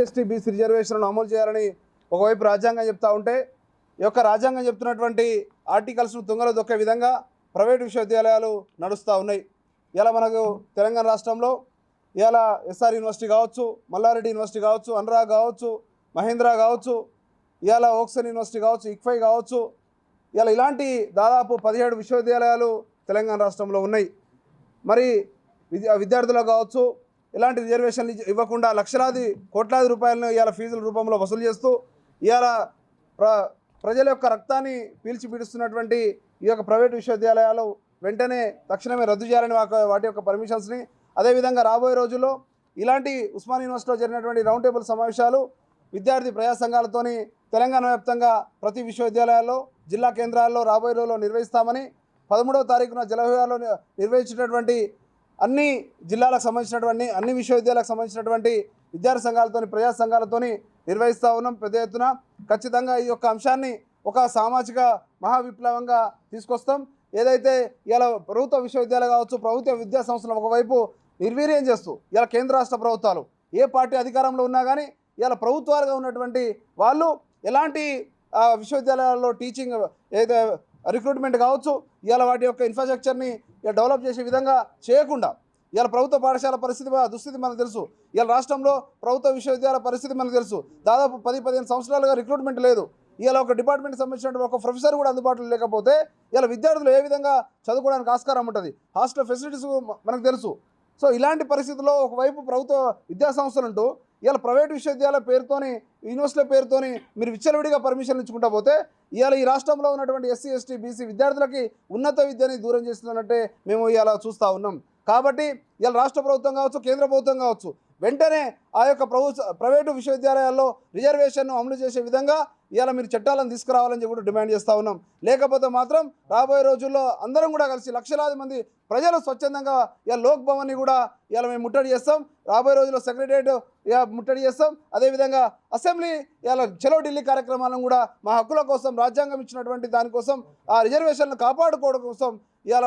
ST BC రిజర్వేషన్లను అమలు చేయాలని ఒకవైపు రాజ్యాంగం చెప్తా ఉంటే ఈ యొక్క రాజ్యాంగం చెప్తున్నటువంటి ఆర్టికల్స్ను తుంగలో దొక్కే విధంగా ప్రైవేటు విశ్వవిద్యాలయాలు నడుస్తూ ఉన్నాయి. ఇలా మనకు తెలంగాణ రాష్ట్రంలో ఇలా ఎస్ఆర్ యూనివర్సిటీ కావచ్చు, మల్లారెడ్డి యూనివర్సిటీ కావచ్చు, అనురాగ్ కావచ్చు, మహేంద్ర కావచ్చు, ఇలా ఓక్సన్ యూనివర్సిటీ కావచ్చు, ఇక్ఫై కావచ్చు, ఇలా ఇలాంటి దాదాపు 17 విశ్వవిద్యాలయాలు తెలంగాణ రాష్ట్రంలో ఉన్నాయి. మరి విద్యార్థులకు కావచ్చు ఇలాంటి రిజర్వేషన్లు ఇవ్వకుండా లక్షలాది కోట్లాది రూపాయలను ఇవాళ ఫీజుల రూపంలో వసూలు చేస్తూ ఇవాళ ప్రజల యొక్క రక్తాన్ని పీల్చిపీడుస్తున్నటువంటి ఈ యొక్క ప్రైవేటు విశ్వవిద్యాలయాలు వెంటనే తక్షణమే రద్దు చేయాలని వాటి యొక్క పర్మిషన్స్ని, అదేవిధంగా రాబోయే రోజుల్లో ఇలాంటి ఉస్మాన్ యూనివర్సిటీలో జరిగినటువంటి రౌండ్ టేబుల్ సమావేశాలు విద్యార్థి ప్రజా సంఘాలతోని తెలంగాణ వ్యాప్తంగా ప్రతి విశ్వవిద్యాలయాల్లో జిల్లా కేంద్రాల్లో రాబోయే రోజుల్లో నిర్వహిస్తామని 13వ తారీఖున జలవిహార్లో నిర్వహించినటువంటి అన్ని జిల్లాలకు సంబంధించినటువంటి అన్ని విశ్వవిద్యాలయాలకు సంబంధించినటువంటి విద్యార్థి సంఘాలతోని ప్రజా సంఘాలతోని నిర్వహిస్తూ ఉన్నాం. పెద్ద ఎత్తున ఖచ్చితంగా ఈ యొక్క అంశాన్ని ఒక సామాజిక మహావిప్లవంగా తీసుకొస్తాం. ఏదైతే ఇలా ప్రభుత్వ విశ్వవిద్యాలయాలు కావచ్చు, ప్రభుత్వ విద్యా సంస్థలు ఒకవైపు నిర్వీర్యం చేస్తూ ఇలా కేంద్ర రాష్ట్ర ప్రభుత్వాలు ఏ పార్టీ అధికారంలో ఉన్నా కానీ ఇలా ప్రభుత్వాలుగా ఉన్నటువంటి వాళ్ళు ఎలాంటి విశ్వవిద్యాలయాల్లో టీచింగ్ ఏదైతే రిక్రూట్మెంట్ కావచ్చు, ఇలా వాటి యొక్క ఇన్ఫ్రాస్ట్రక్చర్ని డెవలప్ చేసే విధంగా చేయకుండా ఇలా ప్రభుత్వ పాఠశాల దుస్థితి మనకు తెలుసు. ఇలా రాష్ట్రంలో ప్రభుత్వ విశ్వవిద్యాలయ పరిస్థితి మనకు తెలుసు. దాదాపు 10-15 సంవత్సరాలుగా రిక్రూట్మెంట్ లేదు. ఇలా ఒక డిపార్ట్మెంట్కి సంబంధించినటువంటి ఒక ప్రొఫెసర్ కూడా అందుబాటులో లేకపోతే ఇలా విద్యార్థులు ఏ విధంగా చదువుకోవడానికి ఆస్కారం ఉంటుంది. హాస్టల్ ఫెసిలిటీస్ మనకు తెలుసు. సో ఇలాంటి పరిస్థితుల్లో ఒకవైపు ప్రభుత్వ విద్యా సంస్థలు ఉంటూ ఇలా ప్రైవేట్ విశ్వవిద్యాలయ పేరుతోని, యూనివర్సిటీల పేరుతోని మీరు విచ్చలవిడిగా పర్మిషన్లు ఇచ్చుకుంటా పోతే ఇవాళ ఈ రాష్ట్రంలో ఉన్నటువంటి ఎస్సీ, ఎస్టీ, బీసీ విద్యార్థులకి ఉన్నత విద్యని దూరం చేస్తున్నట్టే మేము ఇవాళ చూస్తూ ఉన్నాం. కాబట్టి ఇలా రాష్ట్ర ప్రభుత్వం కావచ్చు, కేంద్ర ప్రభుత్వం కావచ్చు వెంటనే ఆ యొక్క ప్రైవేటు విశ్వవిద్యాలయాల్లో రిజర్వేషన్ను అమలు చేసే విధంగా ఇవాళ మీరు చట్టాలను తీసుకురావాలని కూడా డిమాండ్ చేస్తూ ఉన్నాం. లేకపోతే మాత్రం రాబోయే రోజుల్లో అందరం కూడా కలిసి లక్షలాది మంది ప్రజలు స్వచ్ఛందంగా ఇలా లోక్ భవన్ని కూడా ఇలా మేము ముట్టడి చేస్తాం. రాబోయే రోజుల్లో సెక్రటరియట్ ముట్టడి చేస్తాం. అదేవిధంగా అసెంబ్లీ ఇలా చలో ఢిల్లీ కార్యక్రమాలను కూడా మా హక్కుల కోసం, రాజ్యాంగం ఇచ్చినటువంటి దానికోసం, ఆ రిజర్వేషన్లు కాపాడుకోవడం కోసం ఇవాళ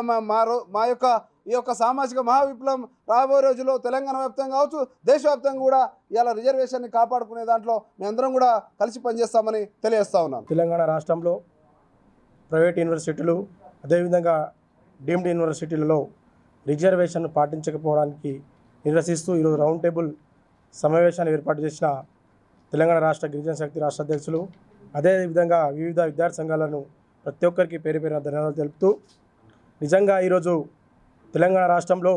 మా యొక్క ఈ యొక్క సామాజిక మహావిప్లవం రాబోయే రోజుల్లో తెలంగాణ వ్యాప్తంగా కావచ్చు, దేశవ్యాప్తంగా కూడా ఇలా రిజర్వేషన్ని కాపాడుకునే దాంట్లో మేమందరం కూడా కలిసి పనిచేస్తామని తెలియజేస్తా ఉన్నాం. తెలంగాణ రాష్ట్రంలో ప్రైవేట్ యూనివర్సిటీలు అదేవిధంగా డీమ్డ్ యూనివర్సిటీలలో రిజర్వేషన్ పాటించకపోవడానికి నిరసిస్తూ ఈరోజు రౌండ్ టేబుల్ సమావేశాన్ని ఏర్పాటు చేసిన తెలంగాణ రాష్ట్ర గిరిజన శక్తి రాష్ట్ర అధ్యక్షులు, అదేవిధంగా వివిధ విద్యార్థి సంఘాలను ప్రతి ఒక్కరికి పేరు పేరున ధన్యవాదాలు తెలుపుతూ, నిజంగా ఈరోజు తెలంగాణ రాష్ట్రంలో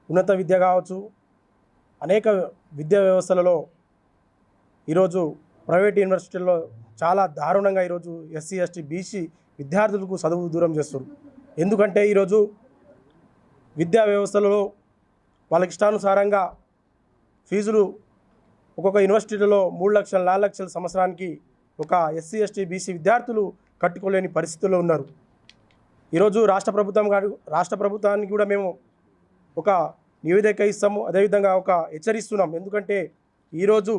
ఉన్నత విద్య కావచ్చు, అనేక విద్యా వ్యవస్థలలో ఈరోజు ప్రైవేట్ యూనివర్సిటీల్లో చాలా దారుణంగా ఈరోజు ఎస్సీ, ఎస్టీ, బీసీ విద్యార్థులకు చదువు దూరం చేస్తారు. ఎందుకంటే ఈరోజు విద్యా వ్యవస్థలలో వాళ్ళకి ఇష్టానుసారంగా ఫీజులు ఒక్కొక్క యూనివర్సిటీలలో 3 లక్షలు 4 లక్షల సంవత్సరానికి ఒక ఎస్సీ, ఎస్టీ, బీసీ విద్యార్థులు కట్టుకోలేని పరిస్థితుల్లో ఉన్నారు. ఈరోజు రాష్ట్ర ప్రభుత్వానికి కూడా మేము ఒక నివేదిక ఇస్తాము, అదేవిధంగా ఒక హెచ్చరిస్తున్నాం. ఎందుకంటే ఈరోజు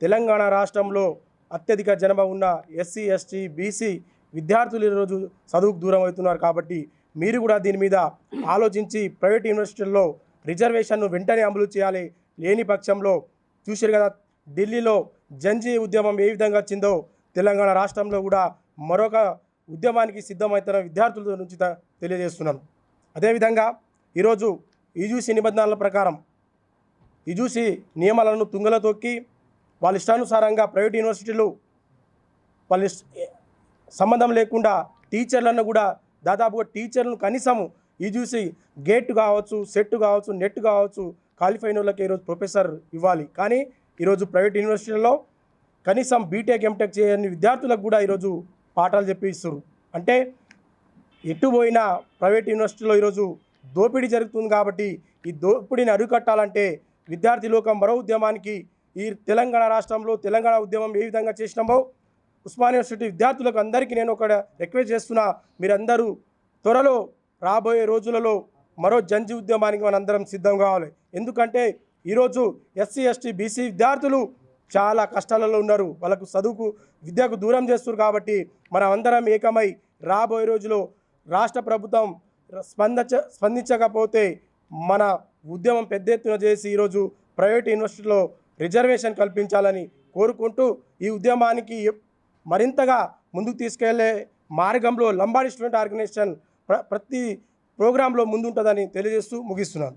తెలంగాణ రాష్ట్రంలో అత్యధిక జనాభా ఉన్న ఎస్సీ, ఎస్టీ, బీసీ విద్యార్థులు ఈరోజు చదువుకు దూరం అవుతున్నారు. కాబట్టి మీరు కూడా దీని మీద ఆలోచించి ప్రైవేట్ యూనివర్సిటీల్లో రిజర్వేషన్ను వెంటనే అమలు చేయాలి. లేని పక్షంలో చూశారు కదా ఢిల్లీలో జంజీ ఉద్యమం ఏ విధంగా వచ్చిందో తెలంగాణ రాష్ట్రంలో కూడా మరొక ఉద్యమానికి సిద్ధమవుతున్న విద్యార్థుల నుంచి తెలియజేస్తున్నాను. అదేవిధంగా ఈరోజు యూజీసీ నిబంధనల ప్రకారం యూజీసీ నియమాలను తుంగలో తొక్కి వాళ్ళ ఇష్టానుసారంగా ప్రైవేట్ యూనివర్సిటీలు వాళ్ళ సంబంధం లేకుండా టీచర్లను కూడా దాదాపుగా టీచర్లను కనీసము యూజీసీ గేట్ కావచ్చు, సెట్ కావచ్చు, నెట్ కావచ్చు క్వాలిఫైన్ వాళ్ళకి ఈరోజు ప్రొఫెసర్ ఇవ్వాలి. కానీ ఈరోజు ప్రైవేట్ యూనివర్సిటీలలో కనీసం బీటెక్, ఎంటెక్ చేయని విద్యార్థులకు కూడా ఈరోజు పాఠాలు చెప్పిస్తారు. అంటే ఎటు పోయినా ప్రైవేట్ యూనివర్సిటీలో ఈరోజు దోపిడీ జరుగుతుంది. కాబట్టి ఈ దోపిడీని అరికట్టాలంటే విద్యార్థి లోకం మరో ఉద్యమానికి ఈ తెలంగాణ రాష్ట్రంలో తెలంగాణ ఉద్యమం ఏ విధంగా చేసినామో ఉస్మాన్ యూనివర్సిటీ విద్యార్థులకు అందరికీ నేను ఒక రిక్వెస్ట్ చేస్తున్నా, మీరందరూ త్వరలో రాబోయే రోజులలో మరో జంజీ ఉద్యమానికి మనందరం సిద్ధం కావాలి. ఎందుకంటే ఈరోజు ఎస్సీ, ఎస్టీ, బీసీ విద్యార్థులు చాలా కష్టాలలో ఉన్నారు. వాళ్ళకు చదువుకు విద్యకు దూరం చేస్తున్నారు. కాబట్టి మనం అందరం ఏకమై రాబోయే రోజులో రాష్ట్ర ప్రభుత్వం స్పందించకపోతే మన ఉద్యమం పెద్ద ఎత్తున చేసి ఈరోజు ప్రైవేట్ యూనివర్సిటీలో రిజర్వేషన్ కల్పించాలని కోరుకుంటూ ఈ ఉద్యమానికి మరింతగా ముందుకు తీసుకెళ్లే మార్గంలో లంబాడి స్టూడెంట్ ఆర్గనైజేషన్ ప్రతి ప్రోగ్రాంలో ముందుంటుందని తెలియజేస్తూ ముగిస్తున్నాను.